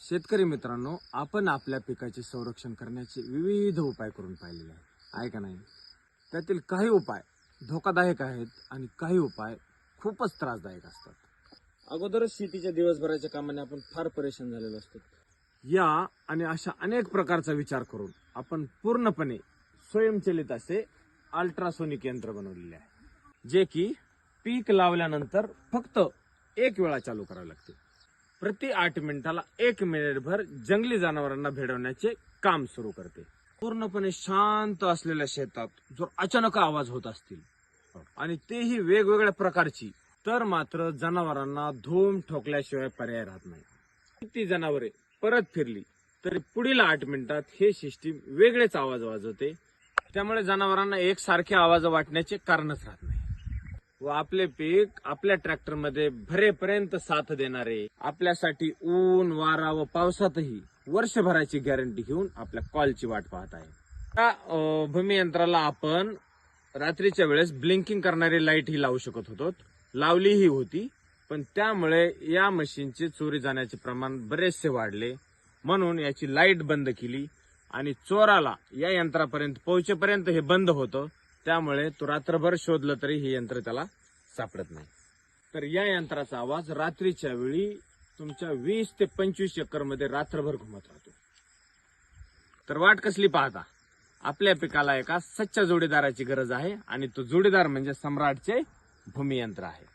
शेतकरी मित्रांनो, आपण आपल्या पिकाचे संरक्षण करण्याचे विविध उपाय करून पाहिलेले आहे का नाही? त्यातील काही उपाय धोकादायक आहेत आणि काही उपाय खूपच त्रासदायक असतात. अगोदरच शेतीच्या दिवसभराच्या कामाने आपण फार परेशान झालेलो असतो. या आणि अशा अनेक प्रकारचा विचार करून आपण पूर्णपणे स्वयंचलित असे अल्ट्रासोनिक यंत्र बनवलेले आहे, जे की पीक लावल्यानंतर फक्त एक वेळा चालू करावे लागते. प्रति 8 मिनिटाला 1 मिनिटभर जंगली जनावरांना भेडवण्याचे काम सुरू करते. पूर्णपणे शांत असलेल्या शेतात जर अचानक आवाज होत असतील आणि तेही वेगवेगळ्या प्रकारची, तर मात्र जनावरांना धूम ठोकल्याशिवाय पर्याय राहत नाही. ती जनावरे परत फिरली तरी पुढील 8 मिनिटात हे सिस्टीम वेगळेच आवाज वाजवते. त्यामुळे जनावरांना एकसारखे आवाज वाटण्याचे कारणच राहत नाही व आपले पीक आपल्या ट्रॅक्टर मध्ये भरेपर्यंत साथ देणारे, आपल्यासाठी ऊन वारा व पावसातही वर्षभराची गॅरंटी घेऊन आपल्या कॉलची वाट पाहत आहे. त्या भूमी यंत्राला आपण रात्रीच्या वेळेस ब्लिंकिंग करणारी लाईट ही लावू शकत होतो, लावलीही होती, पण त्यामुळे या मशीनचे चोरी जाण्याचे प्रमाण बरेचसे वाढले. म्हणून याची लाईट बंद केली आणि चोराला या यंत्रापर्यंत पोहोचेपर्यंत हे बंद होतं. त्यामुळे तो रात्रभर शोधलं तरी हे यंत्र त्याला सापडत नाही. तर या यंत्राचा आवाज रात्रीच्या वेळी तुमच्या 20 ते 25 एकर मध्ये रात्रभर घुमत राहतो. तर वाट कसली पाहता? आपल्या पिकाला एका सच्च्या जोडीदाराची गरज आहे आणि तो जोडीदार म्हणजे सम्राटचे भूमी यंत्र आहे.